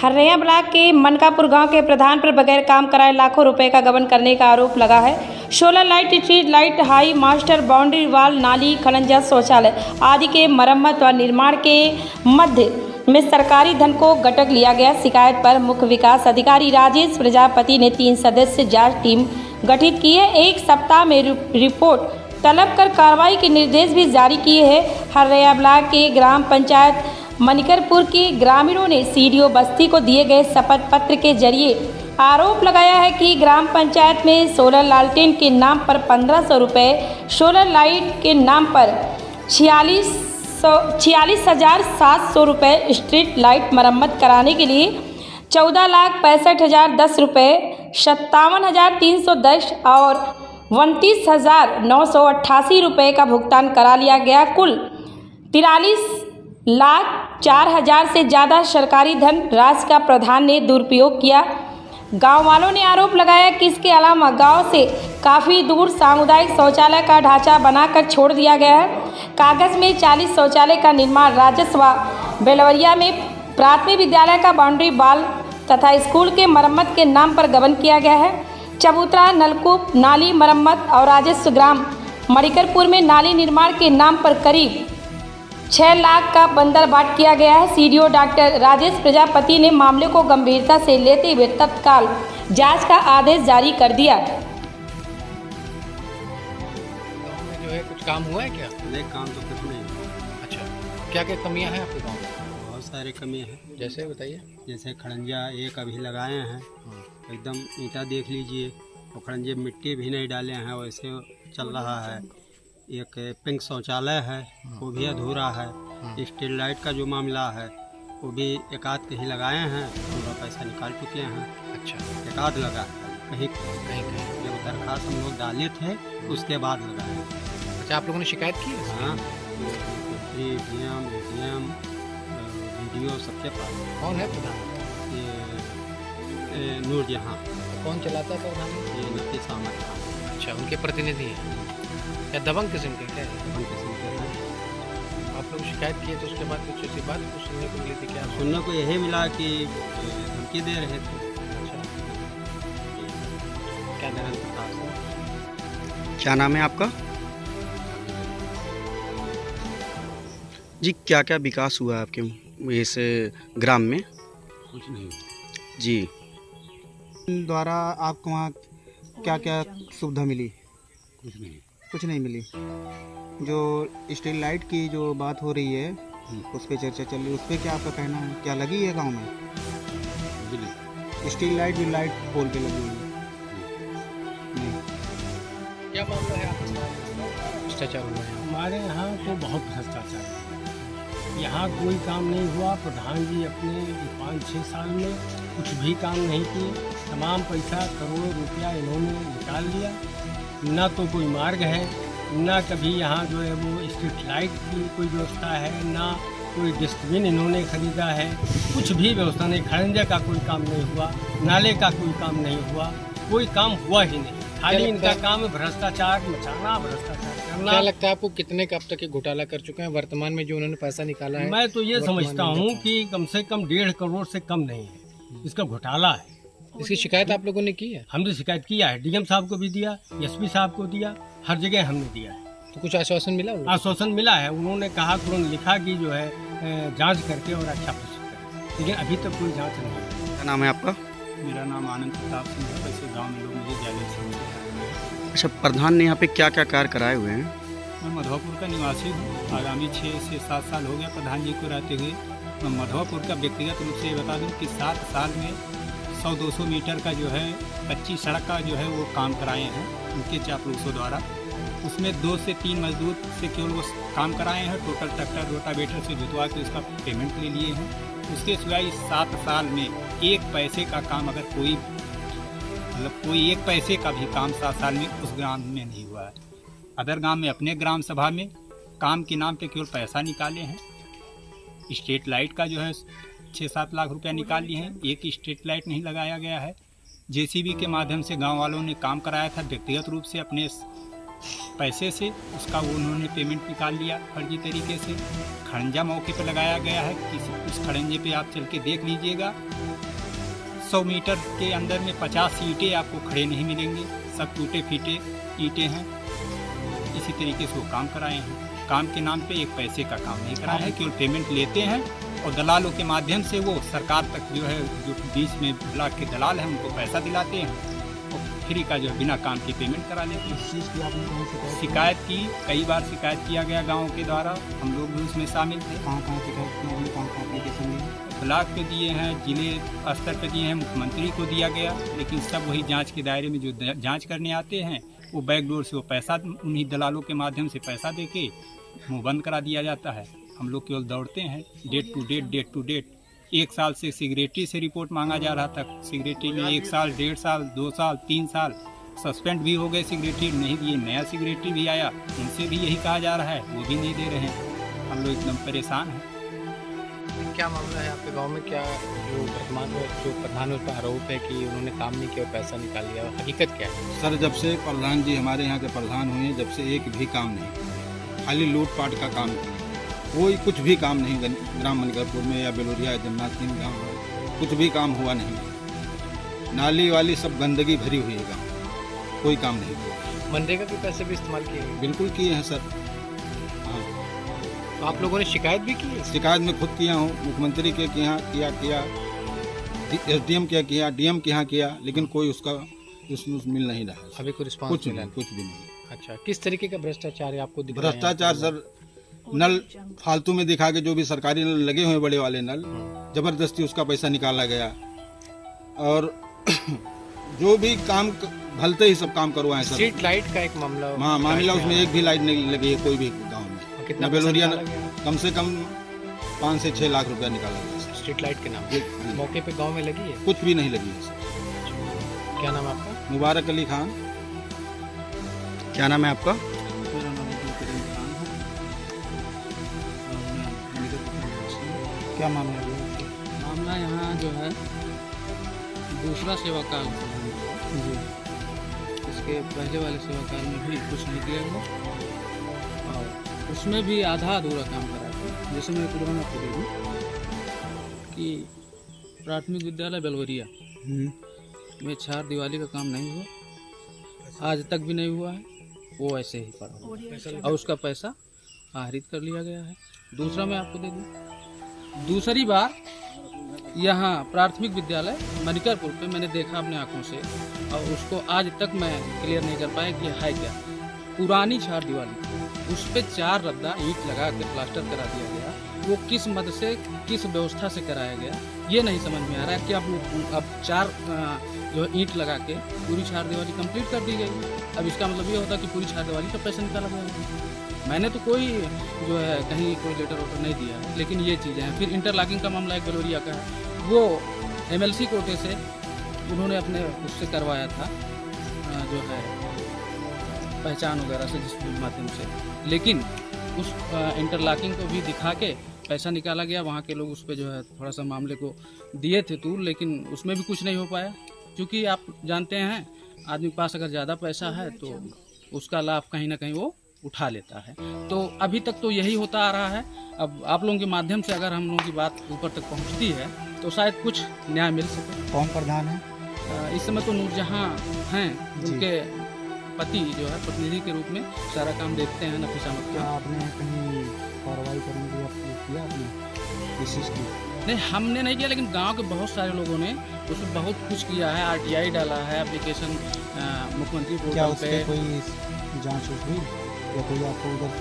Haraiya block के मनकापुर गांव के प्रधान पर बगैर काम कराए लाखों रुपए का गबन करने का आरोप लगा है। Solar light, street light, high master, boundary wall, नाली, खनंजा, शौचालय आदि के मरम्मत व निर्माण के मध्य में सरकारी धन को गटक लिया गया। शिकायत पर मुख्य विकास अधिकारी राजेश प्रजापति ने 3 सदस्य जांच टीम गठित की है। 1 सप्ताह में रिपोर्ट तलब कर कार्रवाई के निर्देश भी जारी किए हैं। हरैया ब्लॉक के ग्राम पंचायत मनिकरपुर के ग्रामीणों ने सीडीओ बस्ती को दिए गए शपथ पत्र के जरिए आरोप लगाया है कि ग्राम पंचायत में सोलर लालटेन के नाम पर 1500 रुपये, सोलर लाइट के नाम पर 46,700 रुपये, स्ट्रीट लाइट मरम्मत कराने के लिए 14,65,010 रुपये, 57,310 और 29,988 रुपये का भुगतान करा लिया गया। कुल 43,04,000 से ज़्यादा सरकारी धन राशि का प्रधान ने दुरुपयोग किया। गांव वालों ने आरोप लगाया कि इसके अलावा गांव से काफ़ी दूर सामुदायिक शौचालय का ढांचा बनाकर छोड़ दिया गया है। कागज़ में 40 शौचालय का निर्माण, राजस्व बेलवरिया में प्राथमिक विद्यालय का बाउंड्री वाल तथा स्कूल के मरम्मत के नाम पर गबन किया गया है। चबूतरा, नलकूप, नाली मरम्मत और राजस्व ग्राम मणिकरपुर में नाली निर्माण के नाम पर करीब 6 लाख का बंदरबाट किया गया है। सीडीओ डॉक्टर राजेश प्रजापति ने मामले को गंभीरता से लेते हुए तत्काल जांच का आदेश जारी कर दिया। जो है कुछ काम हुआ है क्या? नहीं, काम तो कुछ नहीं। अच्छा, क्या क्या कमियां हैं आपके गांव में? बहुत सारे कमियां हैं। जैसे बताइए। जैसे खड़ंजा एक अभी लगाए हैं, एकदम ईंटा देख लीजिए, और खड़ंजे मिट्टी भी नहीं डाले हैं, वैसे चल रहा है। एक पिंक शौचालय है, वो भी अधूरा है। स्ट्रीट लाइट का जो मामला है वो भी एक आध कहीं लगाए हैं, पूरा पैसा निकाल चुके हैं। अच्छा, एक आध लगा कहीं कहीं जब दरखास्त हम लोग डाले थे उसके बाद लगाए। अच्छा, आप लोगों ने शिकायत की है? हाँ, ADM, वीडियो सबके पास। कौन है प्रधान? ये नूरजहां, कौन चलाता है प्रधान? ये नती सामत। अच्छा, उनके प्रतिनिधि हैं क्या? दबंग किस्म के क्या है? आप लोग शिकायत किए तो उसके बाद कुछ ऐसी बात कुछ सुनने को मिली थी क्या? सुनने को यही मिला कि धमकी दे रहे थे। अच्छा, क्या नाम है? क्या नाम है आपका जी? क्या क्या विकास हुआ है आपके इस ग्राम में? कुछ नहीं जी। द्वारा आपको वहाँ क्या क्या सुविधा मिली? कुछ नहीं मिली। जो स्ट्रीट लाइट की जो बात हो रही है उस पर चर्चा चल रही है, उस पर क्या आपका कहना है? क्या लगी है गांव में? स्ट्रीट लाइट भी लाइट पोल पे लगी हुई है। नहीं। क्या मामला है आपके साथ? भ्रष्टाचार हुआ है? हमारे यहाँ तो बहुत भ्रष्टाचार है। यहाँ कोई काम नहीं हुआ। प्रधान जी अपने 5-6 साल में कुछ भी काम नहीं किए। तमाम पैसा, करोड़ों रुपया इन्होंने निकाल लिया। ना तो कोई मार्ग है, ना कभी यहाँ जो है वो स्ट्रीट लाइट की कोई व्यवस्था है, ना कोई डस्टबिन इन्होंने खरीदा है। कुछ भी व्यवस्था नहीं। खड़ंजा का कोई काम नहीं हुआ, नाले का कोई काम नहीं हुआ, कोई काम हुआ ही नहीं। खाली इनका काम है भ्रष्टाचार मचाना, भ्रष्टाचार करना। क्या लगता है आपको कितने का अब तक ये घोटाला कर चुके हैं वर्तमान में जो उन्होंने पैसा निकाला है? मैं तो ये समझता हूँ कि कम से कम 1.5 करोड़ से कम नहीं है इसका घोटाला है। इसकी शिकायत आप लोगों ने की है? हमने शिकायत किया है, डीएम साहब को भी दिया, एसपी साहब को दिया, हर जगह हमने दिया है। तो कुछ आश्वासन मिला? आश्वासन मिला है। उन्होंने कहा, तुरंत लिखा कि जो है जांच करके और अच्छा प्रस्तुत करें, लेकिन अभी तक कोई जांच नहीं है। क्या नाम है आपका? मेरा नाम आनंद प्रताप सिंह है। वैसे गाँव में लोग मुझे जाने से। अच्छा, प्रधान ने यहाँ पे क्या क्या कार्य कराए हुए हैं? मैं मधवापुर का निवासी हूँ। आगामी 6 से 7 साल हो गया प्रधान जी को रहते हुए। मैं मधवापुर का व्यक्तिगत रूप से ये बता दूँ कि 7 साल में 100-200 मीटर का जो है कच्ची सड़क का जो है वो काम कराए हैं उनके चापलूसों द्वारा। उसमें 2 से 3 मजदूर से केवल वो काम कराए हैं। टोटल ट्रैक्टर रोटावेटर से जुतवा के उसका पेमेंट ले लिए हैं। उसके सिवाय इस 7 साल में 1 पैसे का काम, अगर कोई एक पैसे का भी काम 7 साल में उस ग्राम में नहीं हुआ है। अदर गांव में अपने ग्राम सभा में काम के नाम पे केवल पैसा निकाले हैं। स्ट्रीट लाइट का जो है 6-7 लाख रुपया निकाल लिए हैं। एक स्ट्रीट लाइट नहीं लगाया गया है। जेसीबी के माध्यम से गांव वालों ने काम कराया था व्यक्तिगत रूप से अपने पैसे से उसका उन्होंने पेमेंट निकाल लिया फर्जी तरीके से। खड़ंजा मौके पर लगाया गया है कि उस खड़ंजे पे आप चल के देख लीजिएगा, 100 मीटर के अंदर में 50 ईंटें आपको खड़े नहीं मिलेंगे, सब टूटे फीटे ईंटें हैं। इसी तरीके से वो काम कराए हैं। काम के नाम पे एक पैसे का काम नहीं कराया है, केवल पेमेंट लेते हैं और दलालों के माध्यम से वो सरकार तक जो है, जो बीच में ब्लॉक के दलाल हैं उनको पैसा दिलाते हैं और फ्री का जो है बिना काम की पेमेंट करा लेते हैं। इस चीज़ की आपने कहीं से शिकायत की, कई बार शिकायत किया गया गाँव के द्वारा, हम लोग भी उसमें शामिल थे। कहाँ शिकायत की आपने, कहाँ एप्लीकेशन दी? ब्लॉक पे दिए हैं, जिले स्तर पे दिए हैं, मुख्यमंत्री को दिया गया, लेकिन सब वही जांच के दायरे में जो जांच करने आते हैं वो बैकडोर से वो पैसा उन्हीं दलालों के माध्यम से पैसा देके मुँह बंद करा दिया जाता है। हम लोग केवल दौड़ते हैं डेट टू डेट। 1 साल से सिगरेटरी से रिपोर्ट मांगा जा रहा था, सिगरेटरी में 1 साल, 1.5 साल, 2 साल, 3 साल सस्पेंड भी हो गए, सिगरेटरी नहीं दिए। नया सिगरेटरी भी आया, उनसे भी यही कहा जा रहा है, वो भी नहीं दे रहे हैं। हम लोग एकदम परेशान हैं। क्या मामला है आपके गांव में? क्या जो वर्तमान में जो प्रधान उस पर आरोप है कि उन्होंने काम नहीं किया और पैसा निकाल लिया, हकीकत क्या है? सर, जब से प्रधान जी हमारे यहाँ के प्रधान हुए जब से एक भी काम नहीं, खाली लूटपाट का काम किया। कोई कुछ भी काम नहीं ग्राम मनिकरपुर में या बेलोरिया जन्नाथ सिंह गाँव कुछ भी काम हुआ नहीं। नाली वाली सब गंदगी भरी हुई है गाँव, कोई काम नहीं हुआ। मनरेगा के पैसे भी इस्तेमाल किए? बिल्कुल किए हैं सर। तो आप लोगों ने शिकायत भी की है? शिकायत मैं खुद किया हूँ, मुख्यमंत्री के यहाँ किया, SDM के किया, DM के यहाँ किया, लेकिन कोई उसका मिल नहीं रहा है। अभी कोई रिस्पॉन्स कुछ भी नहीं। अच्छा, किस तरीके का भ्रष्टाचार है आपको दिख रहा है? भ्रष्टाचार सर, नल फालतू में दिखा के, जो भी सरकारी नल लगे हुए बड़े वाले नल, जबरदस्ती उसका पैसा निकाला गया और जो भी काम भलते ही सब काम करवाए सर। स्ट्रीट लाइट का एक मामला उसमें एक भी लाइट नहीं लगी है कोई भी गाँव में। कितना बेलोरिया कम से कम 5 से 6 लाख रुपया निकाला गया स्ट्रीट लाइट के नाम? मौके पे गांव में लगी है? कुछ भी नहीं लगी है सर। क्या नाम है आपका? मुबारक अली खान। क्या नाम है आपका? मेरा नाम क्या मामला है? मामला यहाँ जो है दूसरा सेवा काल जी, इसके पहले वाले सेवा काल में भी कुछ नहीं किया हुआ और उसमें भी आधा अधूरा काम करा था। जैसे मैं एक उदाहरण आपको दे दूँ कि प्राथमिक विद्यालय बेलवरिया में 4 दिवाली का काम नहीं हुआ, आज तक भी नहीं हुआ है, वो ऐसे ही पड़ा और उसका पैसा आहरित कर लिया गया है। दूसरा मैं आपको दे दूँ, दूसरी बार यहाँ प्राथमिक विद्यालय मनिकरपुर पे मैंने देखा अपने आंखों से और उसको आज तक मैं क्लियर नहीं कर पाया कि है क्या। पुरानी 4 दिवाली, उस पर 4 रद्दा ईंट लगा के प्लास्टर करा दिया गया। वो किस मद से, किस व्यवस्था से कराया गया ये नहीं समझ में आ रहा है कि अब 4 जो ईंट लगा के पूरी 4 दिवाली कंप्लीट कर दी गई। अब इसका मतलब ये होता कि पूरी 4 दिवाली का पैसा निकाला गया। मैंने तो कोई जो है कहीं कोई लेटर वोटर नहीं दिया है, लेकिन ये चीज़ें हैं। फिर इंटरलॉकिंग का मामला एक बेलोरिया का है, वो MLC कोटे से उन्होंने अपने उससे करवाया था जो है पहचान वगैरह से, जिस माध्यम से, लेकिन उस इंटरलॉकिंग को भी दिखा के पैसा निकाला गया। वहाँ के लोग उस पर जो है थोड़ा सा मामले को दिए थे तूल, लेकिन उसमें भी कुछ नहीं हो पाया, क्योंकि आप जानते हैं आदमी के पास अगर ज़्यादा पैसा है तो उसका लाभ कहीं ना कहीं वो उठा लेता है। तो अभी तक तो यही होता आ रहा है। अब आप लोगों के माध्यम से अगर हम लोगों की बात ऊपर तक पहुंचती है तो शायद कुछ न्याय मिल सके। कौन प्रधान है? इस समय तो नूरजहां हैं, उनके पति जो है प्रतिनिधि के रूप में सारा काम देखते हैं नफीसा मत क्या आपने कहीं कार्रवाई करने के लिए किया आपने कोशिश की? नहीं, हमने नहीं किया, लेकिन गांव के बहुत सारे लोगों ने उसमें बहुत कुछ किया है। RTI डाला है, एप्लीकेशन मुख्यमंत्री पोर्टल पे। कोई जांच हुई या कोई आपको उधर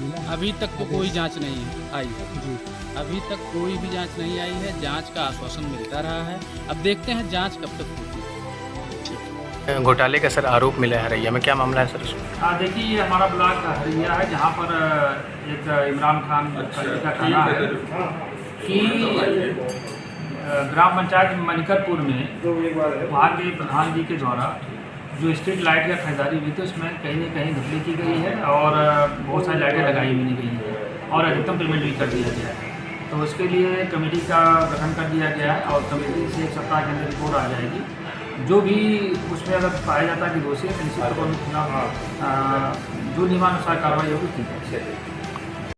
मिला? अभी तक तो कोई जांच नहीं आई है जी, अभी तक कोई भी जांच नहीं आई है। जांच का आश्वासन मिलता रहा है, अब देखते हैं जांच कब तक होती है। घोटाले का सर आरोप मिला है हरैया में, क्या मामला है सर उसमें? देखिए, ये हमारा ब्लॉक हरैया है, जहाँ पर एक इमरान खान का थाना है कि ग्राम पंचायत मनिकरपुर में वहाँ के प्रधान जी के द्वारा जो स्ट्रीट लाइट का खरीदारी हुई थी उसमें कहीं न कहीं घपले की गई है और बहुत सारी लाइटें लगाई भी नहीं गई हैं और अधिकतम पेमेंट भी कर दिया गया है। तो उसके लिए कमेटी का गठन कर दिया गया है और कमेटी से 1 सप्ताह के अंदर रिपोर्ट आ जाएगी। जो भी उसमें अगर पाया जाता है कि दोषी है तो निश्चित तौर पर जो नियमानुसार कार्रवाई होगी ठीक है।